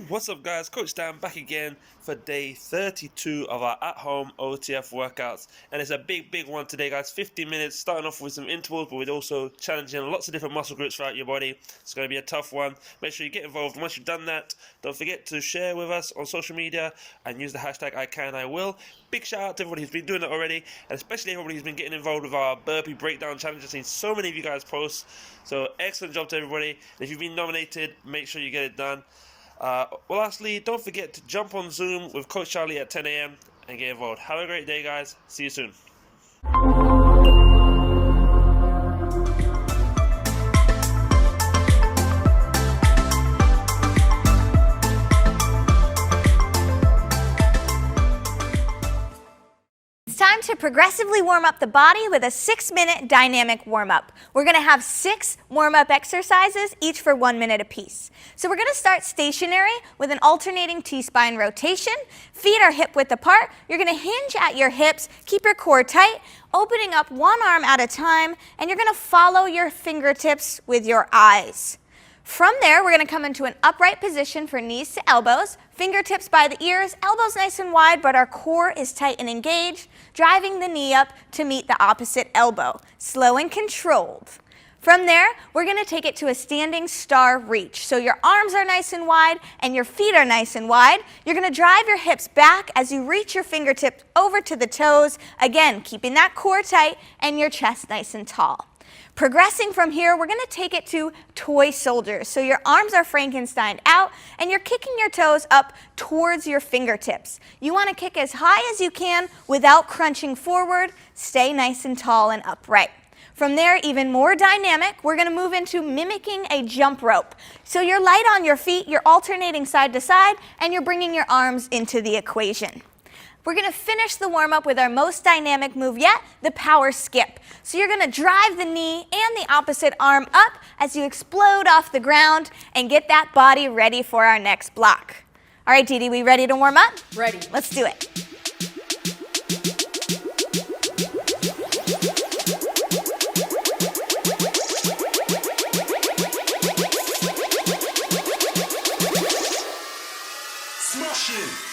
What's up guys, Coach Dan back again for day 32 of our at-home OTF workouts, and it's a big one today guys. 15 minutes, starting off with some intervals, but we're also challenging lots of different muscle groups throughout your body. It's going to be a tough one. Make sure you get involved. Once you've done that, don't forget to share with us on social media and use the hashtag ICANIWILL. Big shout out to everybody who's been doing that already, and especially everybody who's been getting involved with our burpee breakdown challenge. I've seen so many of you guys post, so excellent job to everybody. And if you've been nominated, make sure you get it done. Well, lastly, don't forget to jump on Zoom with Coach Charlie at 10 a.m. and get involved. Have a great day, guys. See you soon. It's time to progressively warm up the body with a 6-minute dynamic warm-up. We're going to have 6 warm-up exercises, each for 1 minute apiece. So we're going to start stationary with an alternating T-spine rotation. Feet are hip-width apart. You're going to hinge at your hips, keep your core tight, opening up one arm at a time, and you're going to follow your fingertips with your eyes. From there, we're going to come into an upright position for knees to elbows, fingertips by the ears, elbows nice and wide, but our core is tight and engaged, driving the knee up to meet the opposite elbow, slow and controlled. From there, we're going to take it to a standing star reach. So your arms are nice and wide and your feet are nice and wide. You're going to drive your hips back as you reach your fingertips over to the toes, again, keeping that core tight and your chest nice and tall. Progressing from here, we're going to take it to toy soldiers. So your arms are Frankenstein out and you're kicking your toes up towards your fingertips. You want to kick as high as you can without crunching forward. Stay nice and tall and upright. From there, even more dynamic, we're going to move into mimicking a jump rope. So you're light on your feet, you're alternating side to side, and you're bringing your arms into the equation. We're going to finish the warm-up with our most dynamic move yet, the power skip. So you're going to drive the knee and the opposite arm up as you explode off the ground and get that body ready for our next block. All right, Didi, we ready to warm up? Ready. Let's do it. Smash it!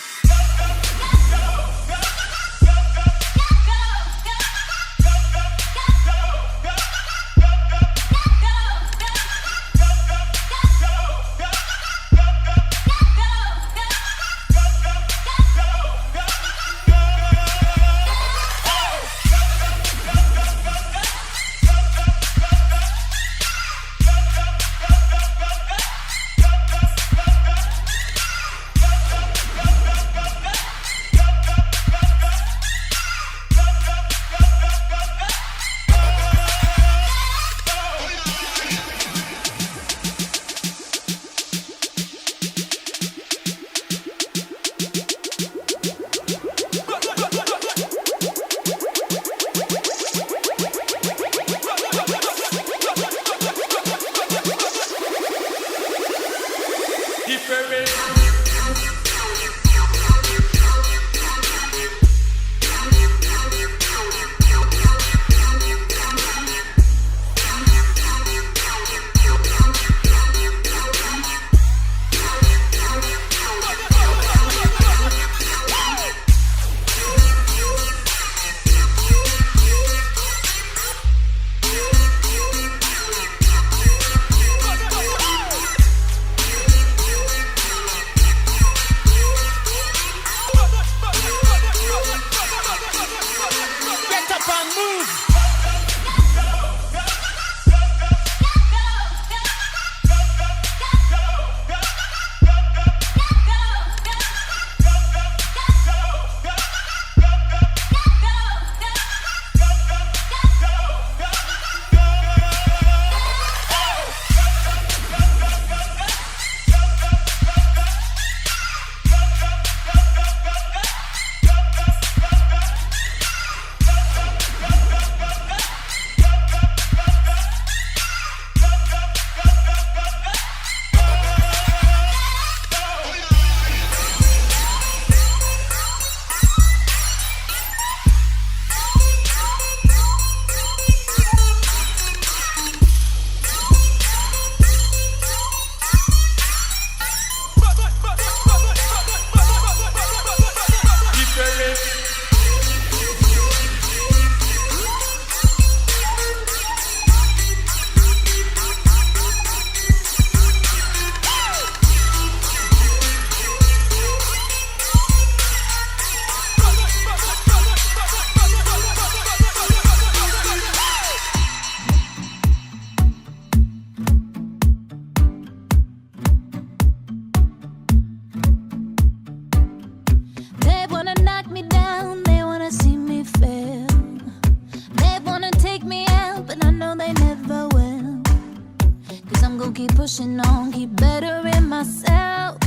gon' keep pushing on, keep bettering myself.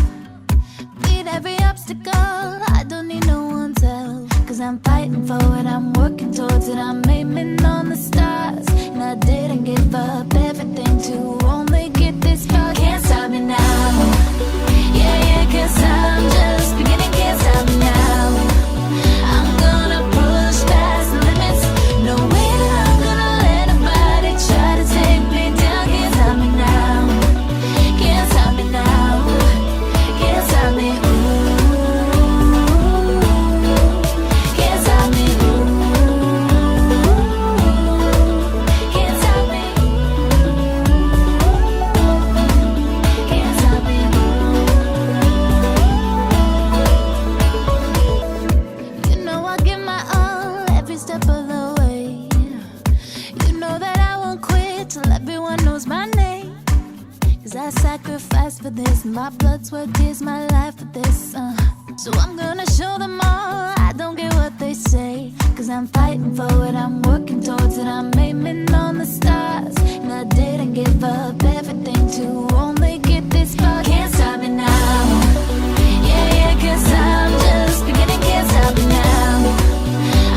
Beat every obstacle, I don't need no one's help. Cause I'm fighting for it, I'm working towards it, I'm aiming on the stars. And I didn't give up everything to only get this far. Can't stop me now. Yeah, yeah, cause I'm just beginning, can't stop me now. I'm gonna push past the limits. No way that I'm gonna let nobody try to take me down. Can't stop me now. Can't stop me now. Can't stop me. Can't stop me. Can't stop me. Can't stop me. You know I give my all every step of the way. You know that I won't quit till everyone knows my name. Cause I sacrificed for this, my blood, sweat, tears, my life for this. So I'm gonna show them all, I don't care what they say. Cause I'm fighting for it, I'm working towards it, I'm aiming on the stars. And I didn't give up everything to only get this far. Can't stop me now. Yeah, yeah, cause I'm just beginning, can't stop me now.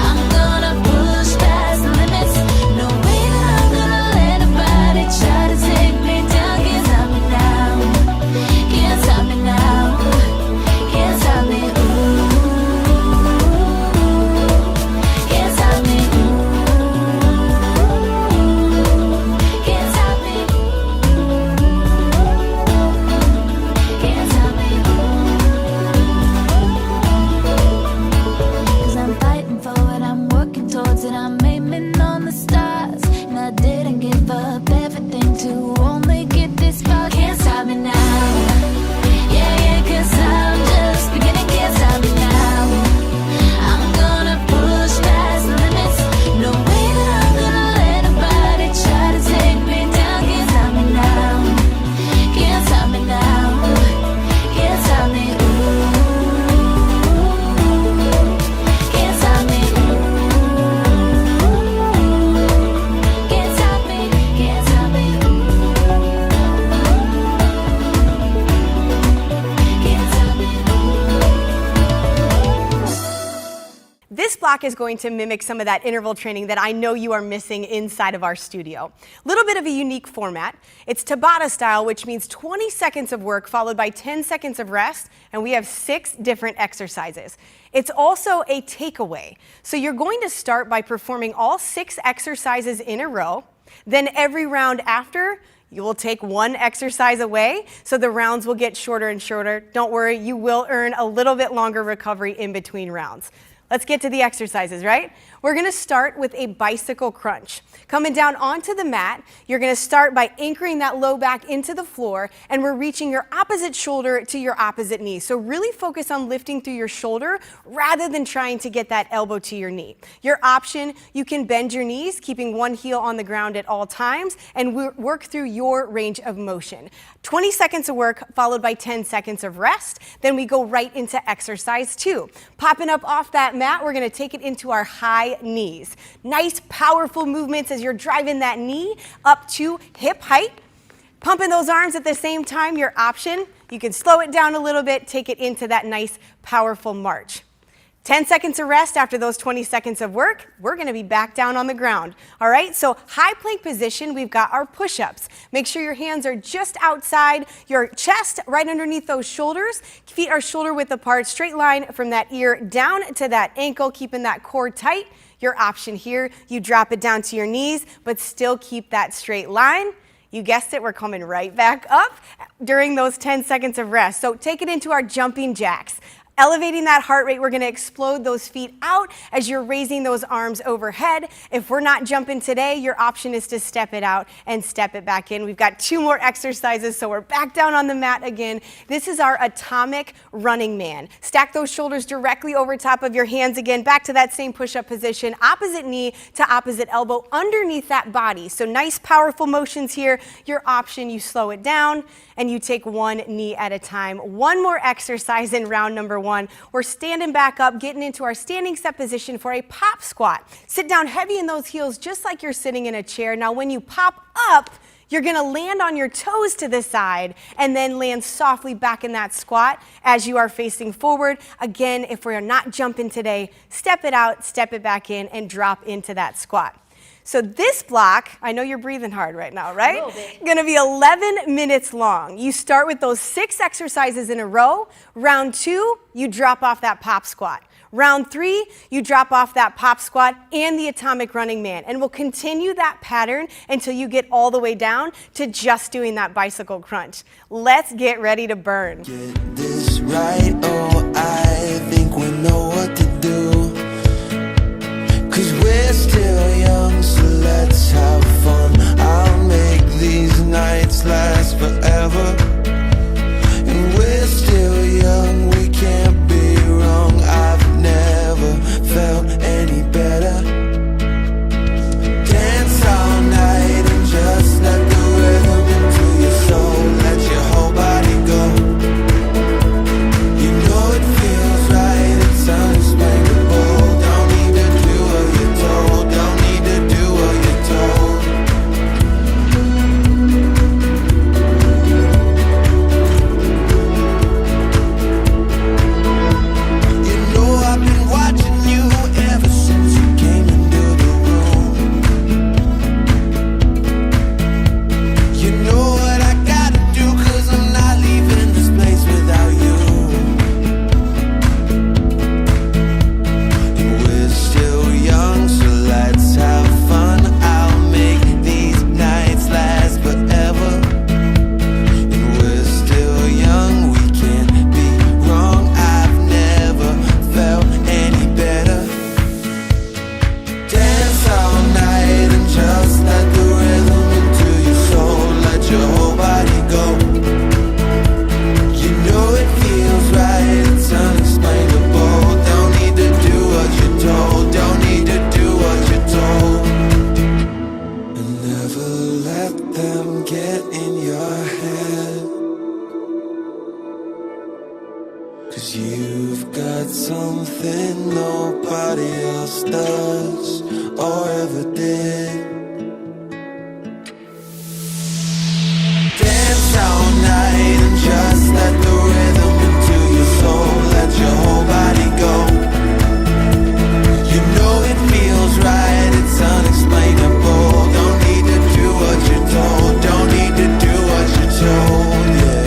I'm gonna push past the limits. No way that I'm gonna let nobody try to take me down. Can't stop me now. Can't stop me now. Can't stop me. Can't stop me. Can't stop me. Can't stop me. Cause I'm fighting for it, I'm working towards it, I'm aiming on the stars. And I didn't give up everything to only get this far. Can't stop me now. Yeah, yeah, cause I'm just beginning, can't stop me now. I'm gonna push past the limits. No way that I'm gonna let nobody try to take me down. Can't stop me now. Can't stop me now. Can't stop me. Can't stop me. Can't stop me. Can't stop me. Can't stop me. This block is going to mimic some of that interval training that I know you are missing inside of our studio. A little bit of a unique format. It's Tabata style, which means 20 seconds of work followed by 10 seconds of rest, and we have 6 different exercises. It's also a takeaway. So you're going to start by performing all 6 exercises in a row. Then every round after, you will take 1 exercise away, so the rounds will get shorter and shorter. Don't worry, you will earn a little bit longer recovery in between rounds. Let's get to the exercises, right? We're gonna start with a bicycle crunch. Coming down onto the mat, you're gonna start by anchoring that low back into the floor, and we're reaching your opposite shoulder to your opposite knee. So really focus on lifting through your shoulder rather than trying to get that elbow to your knee. Your option, you can bend your knees, keeping one heel on the ground at all times, and work through your range of motion. 20 seconds of work followed by 10 seconds of rest. Then we go right into exercise 2. Popping up off that mat, we're gonna take it into our high knees. Nice, powerful movements as you're driving that knee up to hip height. Pumping those arms at the same time, your option. You can slow it down a little bit, take it into that nice, powerful march. 10 seconds of rest after those 20 seconds of work, we're gonna be back down on the ground. All right, so high plank position, we've got our push-ups. Make sure your hands are just outside your chest, right underneath those shoulders. Feet are shoulder width apart, straight line from that ear down to that ankle, keeping that core tight. Your option here, you drop it down to your knees, but still keep that straight line. You guessed it, we're coming right back up during those 10 seconds of rest. So take it into our jumping jacks. Elevating that heart rate, we're gonna explode those feet out as you're raising those arms overhead. If we're not jumping today, your option is to step it out and step it back in. We've got 2 more exercises, so we're back down on the mat again. This is our atomic running man. Stack those shoulders directly over top of your hands again, back to that same push-up position, opposite knee to opposite elbow underneath that body. So nice, powerful motions here. Your option, you slow it down and you take 1 knee at a time. 1 more exercise in round number 1. We're standing back up, getting into our standing set position for a pop squat. Sit down heavy in those heels just like you're sitting in a chair. Now when you pop up, You're gonna land on your toes to the side and then land softly back in that squat as you are facing forward. Again, if we're not jumping today, step it out, step it back in, and drop into that squat. So this block, I know you're breathing hard right now, right? A little bit. Gonna be 11 minutes long. You start with those 6 exercises in a row. Round 2, you drop off that pop squat. Round 3, you drop off that pop squat and the atomic running man. And we'll continue that pattern until you get all the way down to just doing that bicycle crunch. Let's get ready to burn. Get this right, oh, I think we know what to do. 'Cause we're still young, so let's have fun. I'll make these nights last forever. And we're still young, we can't be wrong. I've never felt any better. Dance all night and just let the rhythm into your soul. Let your whole body go. You know it feels right, it's unexplainable. Don't need to do what you're told. Don't need to do what you're told. You know I've been watching you ever since you came into the room. You know what I gotta do, 'cause I'm not leaving this place without you. And we're still young, so let's have fun. I'll make these nights last forever. And we're still young, we can't be wrong. I've never felt any better. Dance all night and just let the rhythm into your soul. Let your whole body go. You know it feels right, it's unexplainable. Don't need to do what you're told. Don't need to do what you're told. And never let them get in your head. 'Cause you've got something nobody else does or ever did. Dance all night and just let the rhythm into your soul. Let your whole body go. You know it feels right, it's unexplainable. Don't need to do what you're told. Don't need to do what you're told, yeah.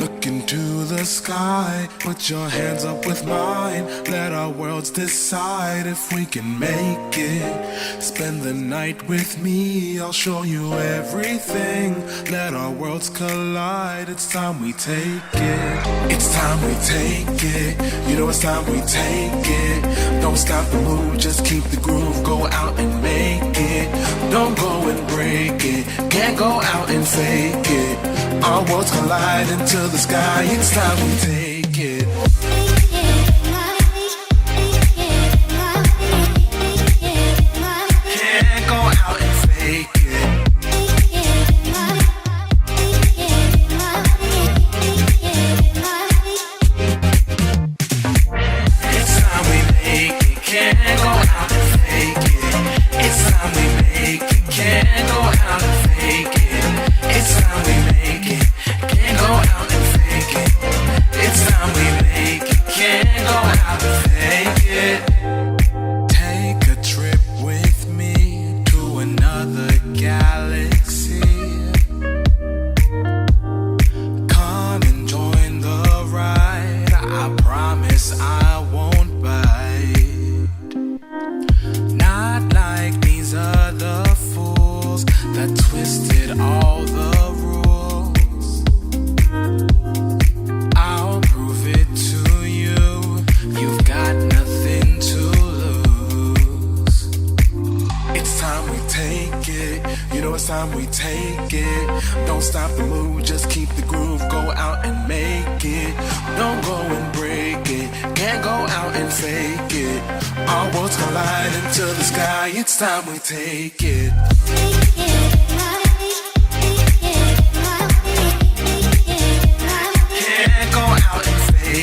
Look into the sky, put your hands up with mine. Let our worlds decide if we can make it. Spend the night with me, I'll show you everything. Let our worlds collide, it's time we take it. It's time we take it, you know it's time we take it. Don't stop the move, just keep the groove. Go out and make it, don't go and break it. Can't go out and fake it. Our worlds collide into the sky, it's time we take it. Can't go out and fake it. It's time we make it. Can't go out and fake it. It's time we make it. Can't go out and fake it. It's time we make it. Can't go out and fake it. It's time we make it. Can't go out and fake it. Take a trip with me to another galaxy. Come and join the ride. I promise I won't bite. Not like these other fools that twisted all the rules. I'll prove it to you. You've got nothing to lose. It's time we take it. You know it's time we take it. Don't stop the move, just keep the groove. Go out and make it. Don't go and break it. Can't go out and fake it. Our worlds collide into the sky. It's time we take it. Can't go out and fake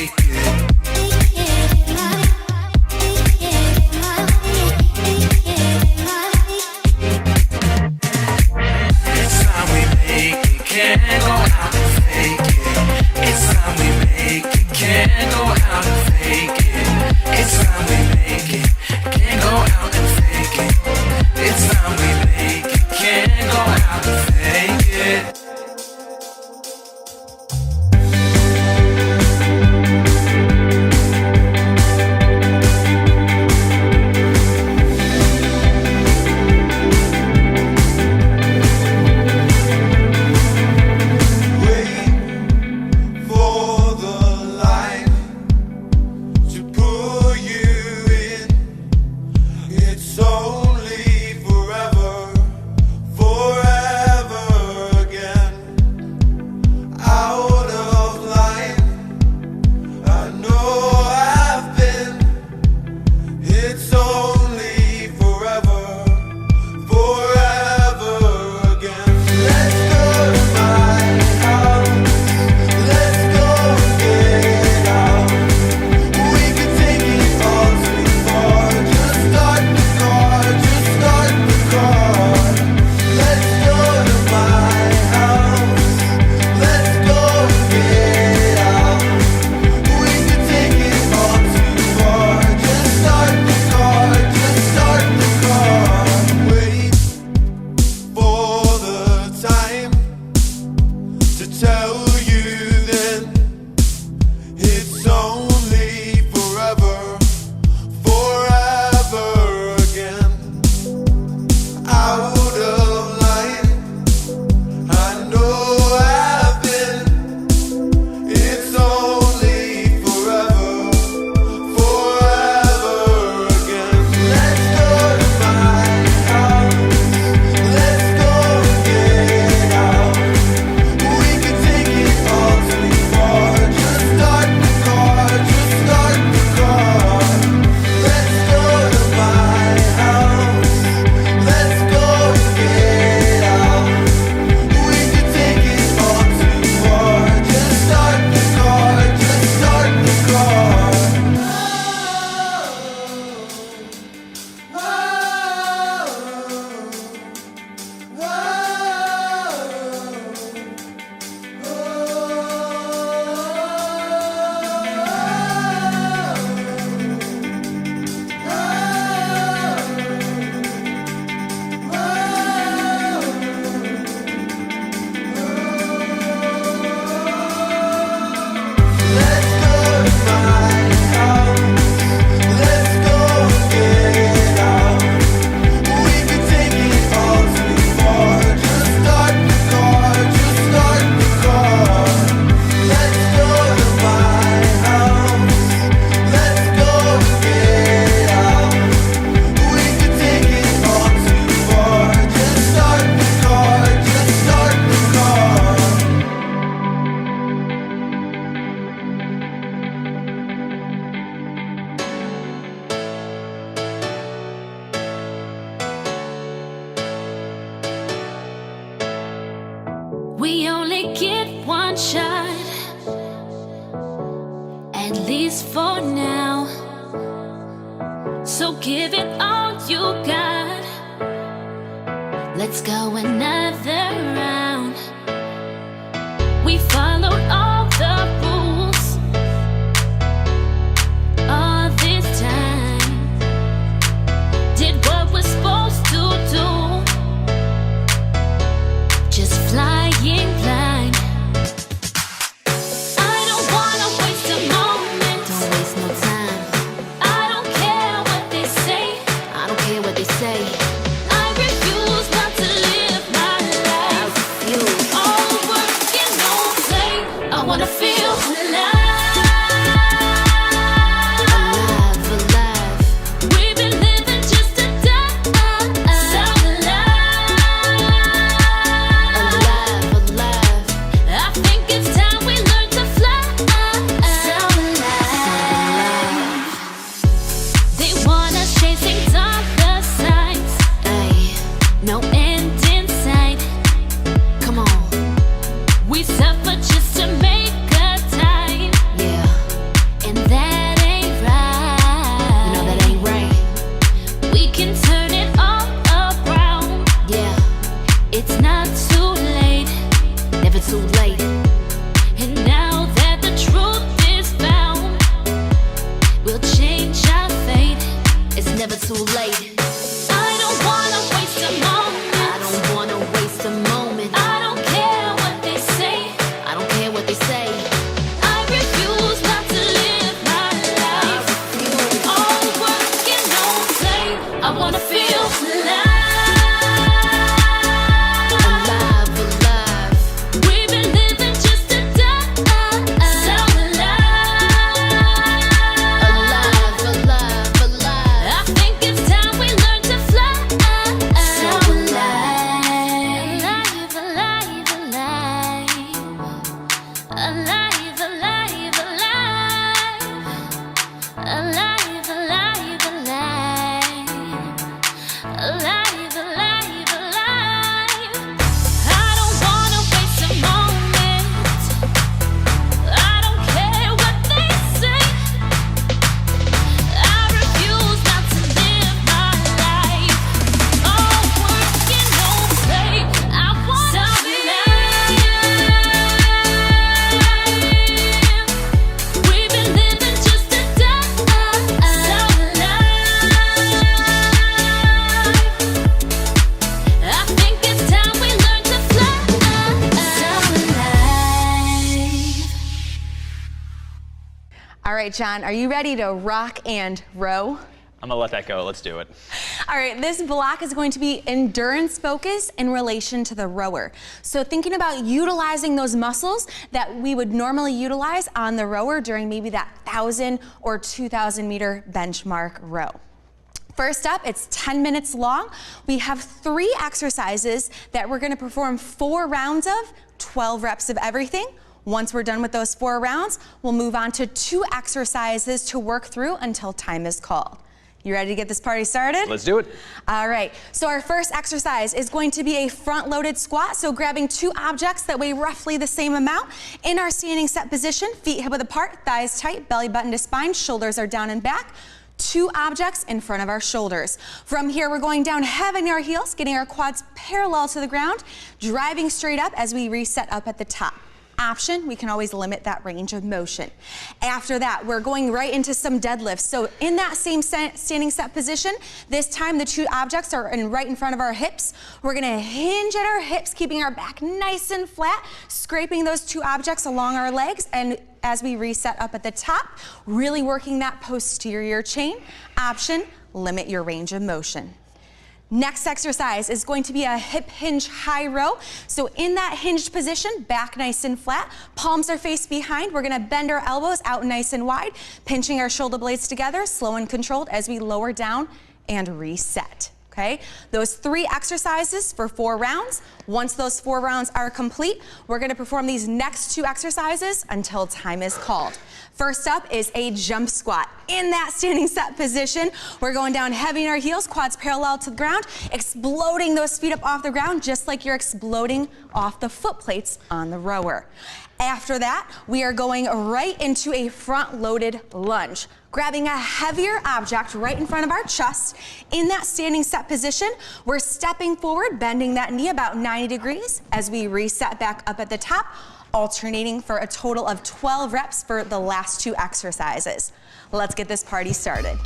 least for now. So give it all you got. Let's go another round. We followed all the rules all this time. Did what we're supposed to do. Just flying blind. I don't wanna waste a moment. Don't waste no time. I don't care what they say. I don't care what they say. I refuse not to live my life. All work and no play. I wanna feel alive. Alive, alive, We've been living just to die. So alive. alive, alive. I think it's time we learn to fly. So alive. They want us chasing dollar signs. Ay, No end in sight. come on, We suffer just to make a time. yeah. And that ain't You right. know that ain't right. We can turn it all around. Yeah, It's not too late. never too late. And now that the truth is found, we'll change our fate. It's never too late. I don't wanna waste a moment. I don't wanna waste a moment. I don't care what they say. I don't care what they say. I refuse not to live my life. All work and no play. I wanna feel alive. Alive, alive, We've been living just to die. So alive. alive, alive, alive. I think it's time we learn to fly. So alive. Alive, alive, alive. Alive, alive, alive. Alive, alive, alive. Alive, alive, alive. I don't wanna waste a moment. I don't care what they say. I refuse not to live my life. All work and no play. I wanna be alive. We've been living just to die. So alive. I think it's time we learn to fly. So alive. All right, John, are you ready to rock and row? I'm gonna let that go. Let's do it. All right, this block is going to be endurance focus in relation to the rower. So thinking about utilizing those muscles that we would normally utilize on the rower during maybe that 1,000 or 2,000 meter benchmark row. First up, it's 10 minutes long. We have 3 exercises that we're gonna perform 4 rounds of, 12 reps of everything. Once we're done with those 4 rounds, we'll move on to 2 exercises to work through until time is called. You ready to get this party started? Let's do it. All right, so our first exercise is going to be a front-loaded squat, so grabbing 2 objects that weigh roughly the same amount in our standing set position, feet hip-width apart, thighs tight, belly button to spine, shoulders are down and back. 2 objects in front of our shoulders. From here, we're going down heavy in our heels, getting our quads parallel to the ground, driving straight up as we reset up at the top. Option, we can always limit that range of motion. After that, we're going right into some deadlifts. So in that same standing set position, this time the 2 objects are right in front of our hips. We're gonna hinge at our hips, keeping our back nice and flat, scraping those 2 objects along our legs, and as we reset up at the top, really working that posterior chain. Option, limit your range of motion. Next exercise is going to be a hip hinge high row. So in that hinged position, back nice and flat, palms are faced behind. We're gonna bend our elbows out nice and wide, pinching our shoulder blades together, slow and controlled as we lower down and reset. Okay, those 3 exercises for 4 rounds. Once those 4 rounds are complete, we're gonna perform these next 2 exercises until time is called. First up is a jump squat. In that standing set position, we're going down heavy in our heels, quads parallel to the ground, exploding those feet up off the ground just like you're exploding off the foot plates on the rower. After that, we are going right into a front-loaded lunge, grabbing a heavier object right in front of our chest. In that standing set position, we're stepping forward, bending that knee about 90 degrees as we reset back up at the top, alternating for a total of 12 reps for the last 2 exercises. Let's get this party started.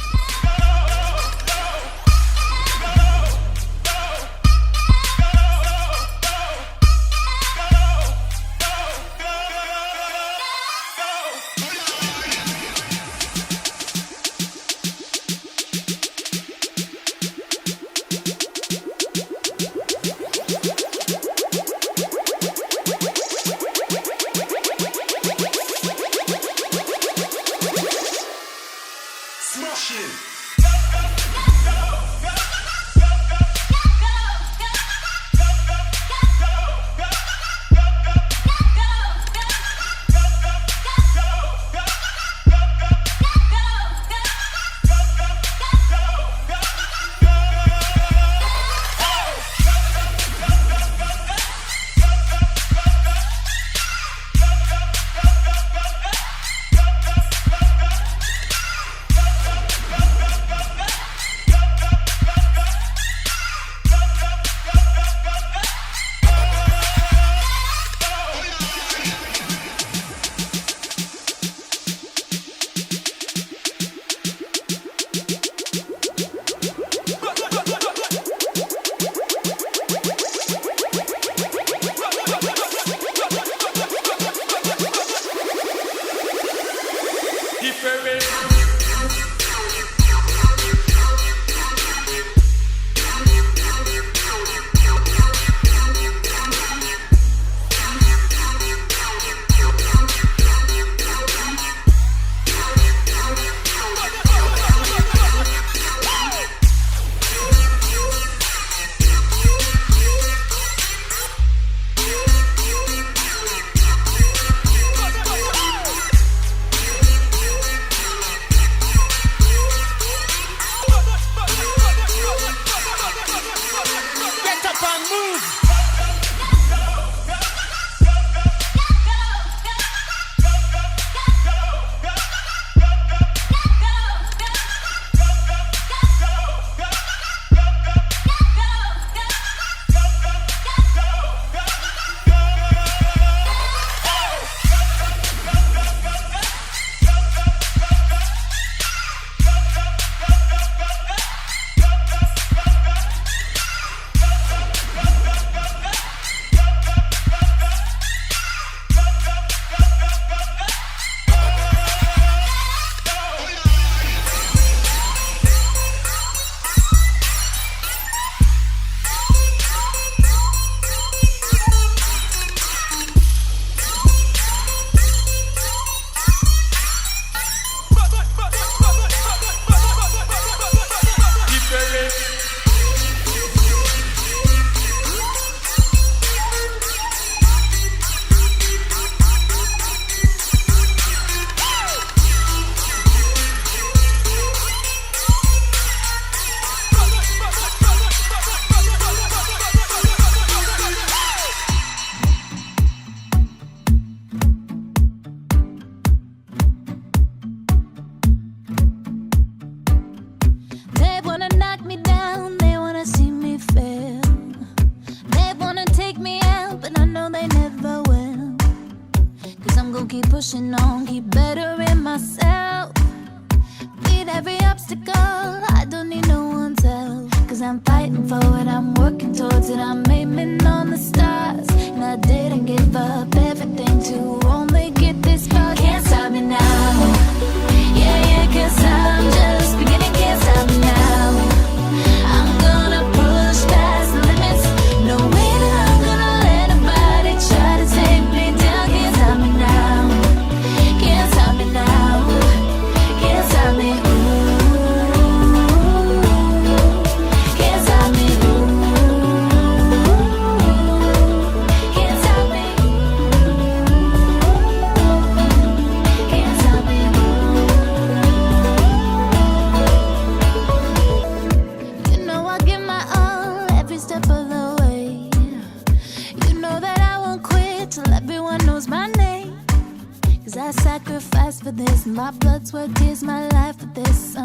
risk my life for this.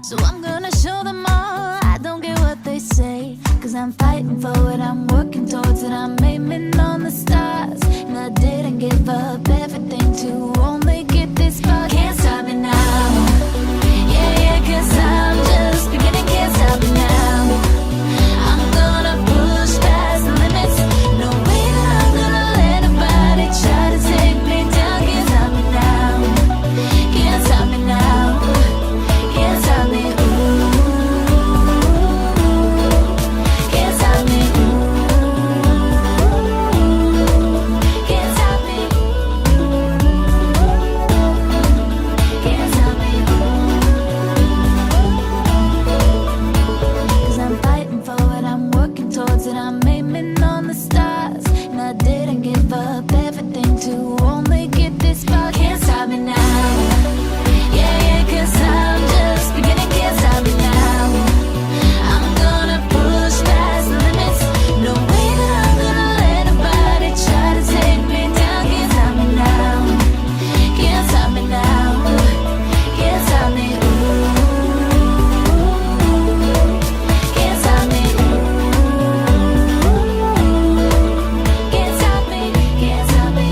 So I'm gonna show them all I don't care what they say. Cause I'm fighting for it, I'm working towards it, I'm aiming on the stars. And I didn't give up everything to only get this far. Can't stop me now. Yeah, yeah, cause I'm just beginning, can't stop me now. I'm gonna push past the limits. No way that I'm gonna let nobody try to take me down. Can't stop me now. Can't stop me now. Can't stop me. Ooh. Can't stop me. Ooh. Can't stop me. Can't stop me. Cause I'm fighting for it, I'm working towards it, I'm aiming on the stars. And I didn't give up everything to only get this far. Can't stop me now. Yeah, yeah, cause I'm just beginning, can't stop me now. I'm gonna push past the limits. No way that I'm gonna let nobody try to take me down. Can't stop me now. Can't stop me now. Can't stop me. Ooh. Can't stop me. Can't stop me. Can't stop me. Can't stop me.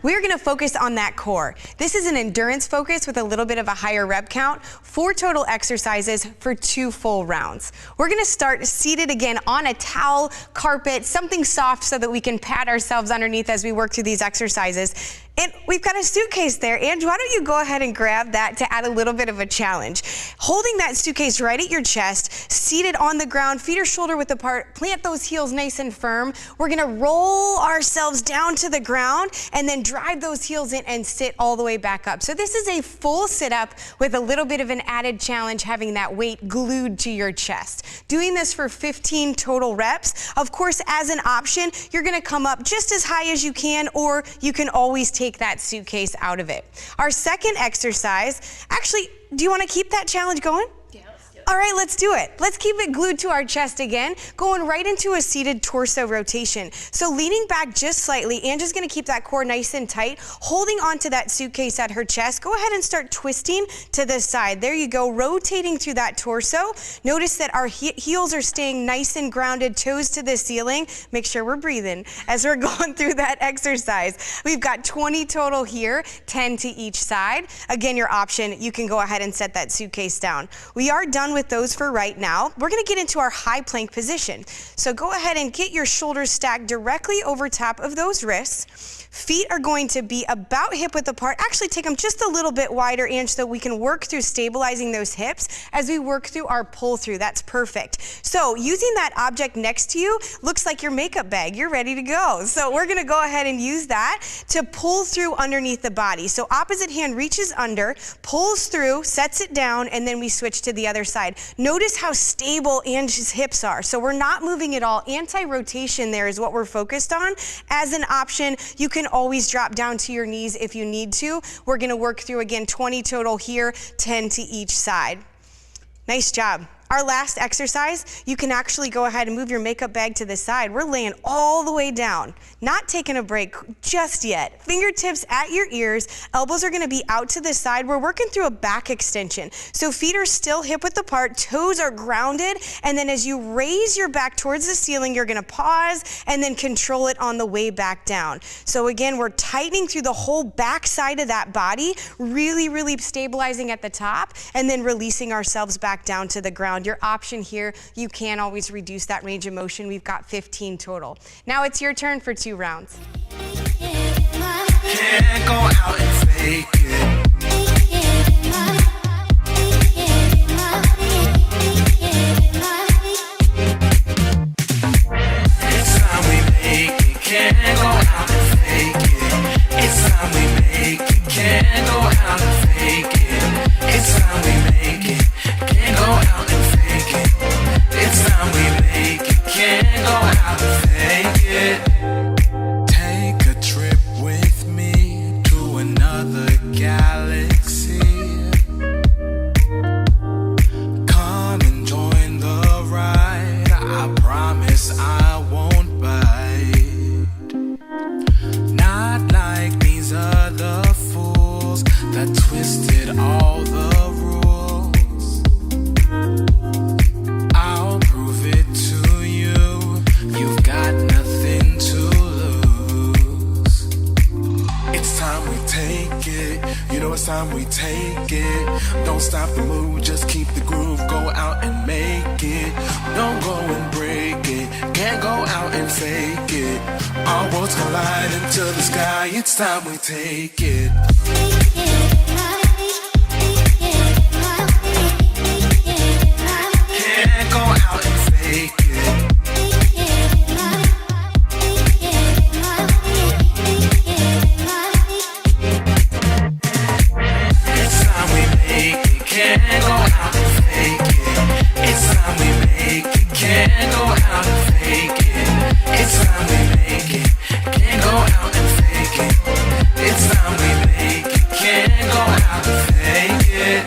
we're gonna focus on that core. This is an endurance focus with a little bit of a higher rep count, 4 total exercises for 2 full rounds. We're gonna start seated again on a towel, carpet, something soft so that we can pat ourselves underneath as we work through these exercises. And we've got a suitcase there. Ange, why don't you go ahead and grab that to add a little bit of a challenge. Holding that suitcase right at your chest, seated on the ground, feet are shoulder width apart, plant those heels nice and firm. We're gonna roll ourselves down to the ground and then drive those heels in and sit all the way back up. So this is a full sit-up with a little bit of an added challenge, having that weight glued to your chest. Doing this for 15 total reps. Of course, as an option, you're gonna come up just as high as you can, or you can always take that suitcase out of it. Our second exercise, actually, do you want to keep that challenge going? Yeah, let's do it. All right, let's do it. Let's keep it glued to our chest again, going right into a seated torso rotation. So leaning back just slightly, Angie's gonna keep that core nice and tight, holding onto that suitcase at her chest. Go ahead and start twisting to the side. There you go, rotating through that torso. Notice that our heels are staying nice and grounded, toes to the ceiling. Make sure we're breathing as we're going through that exercise. We've got 20 total here, 10 to each side. Again, your option, you can go ahead and set that suitcase down. We are done with those for right now. We're gonna get into our high plank position. So go ahead and get your shoulders stacked directly over top of those wrists. Feet are going to be about hip width apart. Actually, take them just a little bit wider, Ange, so we can work through stabilizing those hips as we work through our pull through. That's perfect. So using that object next to you looks like your makeup bag. You're ready to go. So we're gonna go ahead and use that to pull through underneath the body. So opposite hand reaches under, pulls through, sets it down, and then we switch to the other side. Notice how stable Ange's hips are. So we're not moving at all. Anti-rotation there is what we're focused on. As an option, you can always drop down to your knees if you need to. We're gonna work through, again, 20 total here, 10 to each side. Nice job. Our last exercise, you can actually go ahead and move your makeup bag to the side. We're laying all the way down, not taking a break just yet. Fingertips at your ears, elbows are gonna be out to the side. We're working through a back extension. So feet are still hip width apart, toes are grounded, and then as you raise your back towards the ceiling, you're gonna pause and then control it on the way back down. So again, we're tightening through the whole back side of that body, really, really stabilizing at the top, and then releasing ourselves back down to the ground. Your option here, you can always reduce that range of motion. We've got 15 total. Now it's your turn for 2 rounds. Can't go out and fake it. It's time we make it. Can't go out and fake it. It's time we make it. Can't go out and fake it. It's time we make it. Can't go out and fake it. It's time we make it. Can't go out and fake it. Take a trip with me to another galaxy. Come and join the ride. I promise I won't bite. Not like these other fools that twisted all the rules. I'll prove it to you. You've got nothing to lose. It's time we take it. You know it's time we take it. Don't stop the move, just keep the groove. Go out and make it. Don't go and break it. Can't go out and fake it. Our worlds collide into the sky. It's time we take it. Can't go out and fake it. It's time we make it. Can't go out and fake it. It's time we make it. Can't go out and fake it. It's time we make it. Can't go out and fake it. It's time we make it. Can't go out and fake it.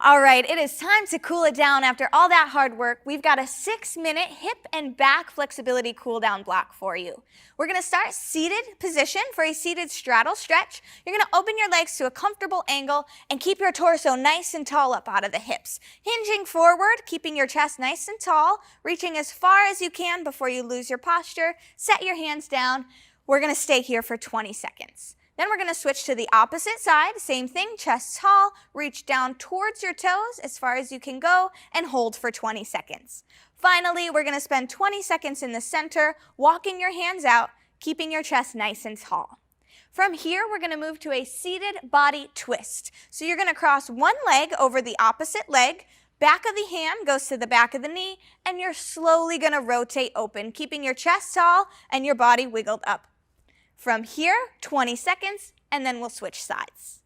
All right, it is time to cool it down after all that hard work. We've got a 6-minute hip and back flexibility cool down block for you. We're gonna start seated position for a seated straddle stretch. You're gonna open your legs to a comfortable angle and keep your torso nice and tall up out of the hips. Hinging forward, keeping your chest nice and tall, reaching as far as you can before you lose your posture. Set your hands down. We're gonna stay here for 20 seconds. Then we're gonna switch to the opposite side. Same thing, chest tall, reach down towards your toes as far as you can go and hold for 20 seconds. Finally, we're gonna spend 20 seconds in the center, walking your hands out, keeping your chest nice and tall. From here, we're gonna move to a seated body twist. So you're gonna cross one leg over the opposite leg, back of the hand goes to the back of the knee, and you're slowly gonna rotate open, keeping your chest tall and your body wiggled up. From here, 20 seconds, and then we'll switch sides.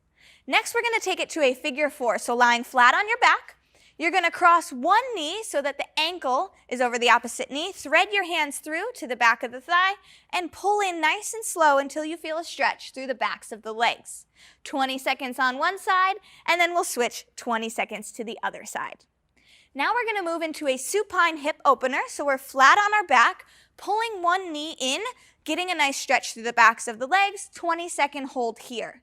Next, we're gonna take it to a figure 4. So lying flat on your back, you're gonna cross one knee so that the ankle is over the opposite knee. Thread your hands through to the back of the thigh and pull in nice and slow until you feel a stretch through the backs of the legs. 20 seconds on one side, and then we'll switch 20 seconds to the other side. Now we're gonna move into a supine hip opener. So we're flat on our back, pulling one knee in, getting a nice stretch through the backs of the legs, 20-second hold here.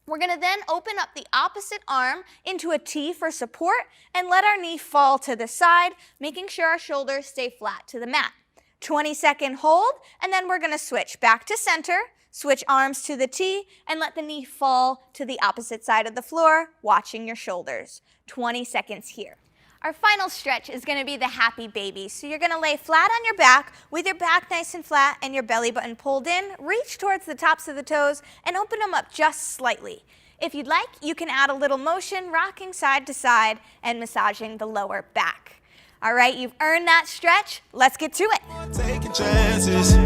We're gonna then open up the opposite arm into a T for support and let our knee fall to the side, making sure our shoulders stay flat to the mat. 20-second hold, and then we're gonna switch back to center, switch arms to the T, and let the knee fall to the opposite side of the floor, watching your shoulders. 20 seconds here. Our final stretch is gonna be the happy baby. So you're gonna lay flat on your back with your back nice and flat and your belly button pulled in, reach towards the tops of the toes and open them up just slightly. If you'd like, you can add a little motion, rocking side to side and massaging the lower back. All right, you've earned that stretch. Let's get to it. Taking chances,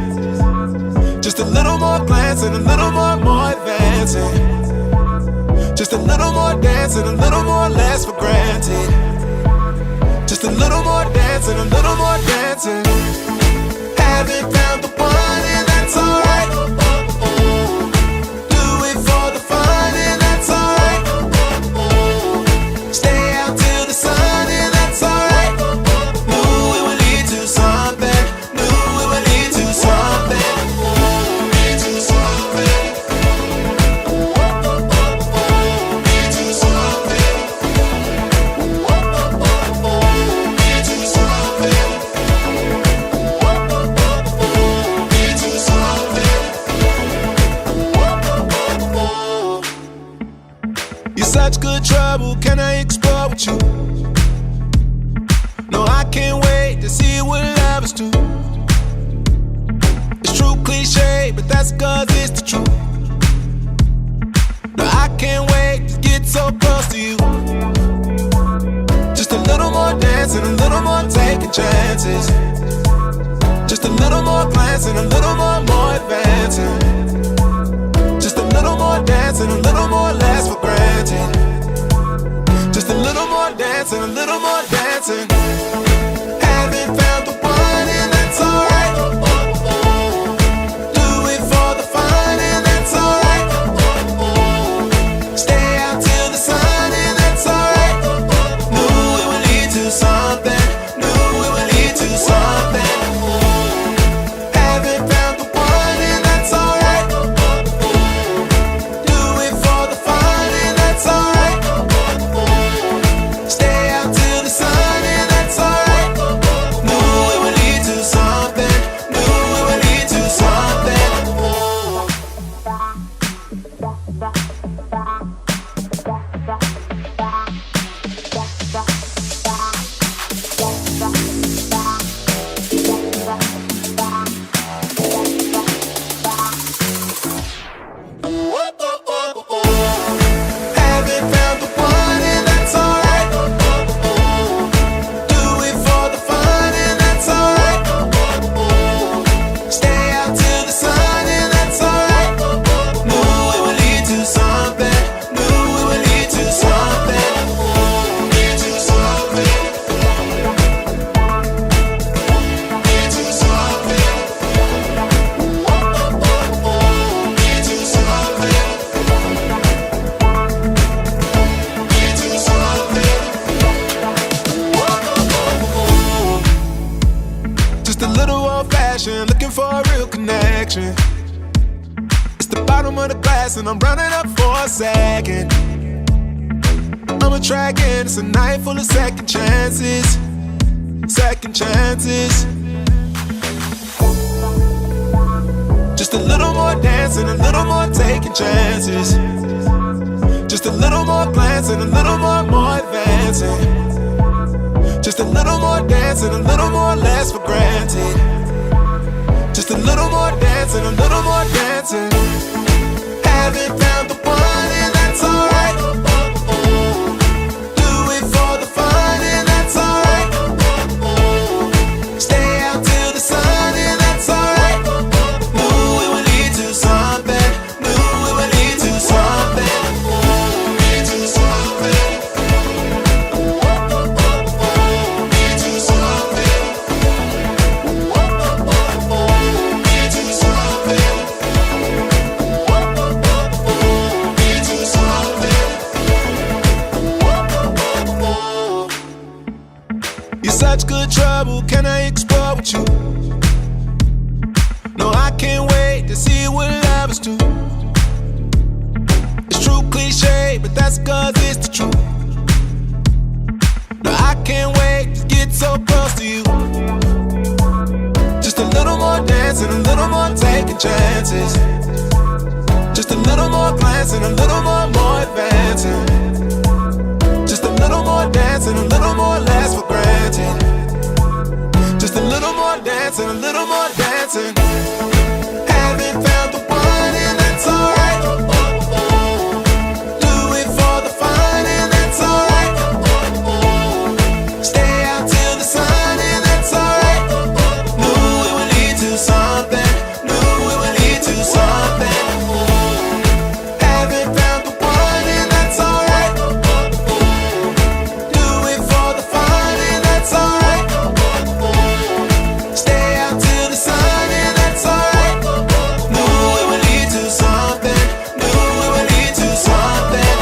just a little more glancing, a little more advancing, just a little more dancing, a little more less for granted. Just a little more dancing, a little more dancing. Haven't found the one, and that's alright. Do it for the fun, and that's alright. Stay out till the sun, and that's alright. Knew it would lead to something. Knew it would lead to something. Lead to something. Lead to something. Such good trouble, can I explore with you? No, I can't wait to see what lovers do. It's true cliche, but that's 'cause it's the truth. No, I can't wait to get so close to you. Just a little more dancing, a little more taking chances. Just a little more glancing, a little more advancing. Just a little more dancing, a little more less for granted. Just a little more dancing, a little more dancing. Haven't found the one, and that's alright. Do it for the fun, and that's alright. Stay out till the sun, and that's alright. Knew it would lead to something. Knew it would lead to something. Haven't found the one, and that's alright. Do it for the fun, and that's alright. Stay out till the sun, and that's alright. fast and I'm rounding up for a second. I'm a track and it's a night full of second chances. Second chances. Just a little more dancing, a little more taking chances. Just a little more glancing, a little more advancing. Just a little more dancing, a little more less for granted. Just a little more dancing, a little more dancing. Haven't found the one and that's alright. Do it for the fun and that's alright. Stay out till the sun and that's alright. Knew it would lead to something. Knew it would lead to something. Lead to something. Lead to something. Lead to something. Lead to something. You're such good trouble, can I explore with you? No, I can't wait to see what love is to. It's true cliche, but that's cause it's the truth. No, I can't wait to get so close to you. Just a little more dancing, a little more taking chances. Just a little more glancing, a little more advancing. Just a little more dancing, a little more less for granted. Just a little more dancing, a little more dancing. Haven't found the one and that's alright. Do it for the fun and that's alright. Stay out till the sun and that's alright. Knew it would lead to something. Knew it would lead to something. Haven't found the one and that's alright. Do it for the fun and that's alright. Stay out till the sun and that's alright. Knew it would lead to something. Knew it would lead to something.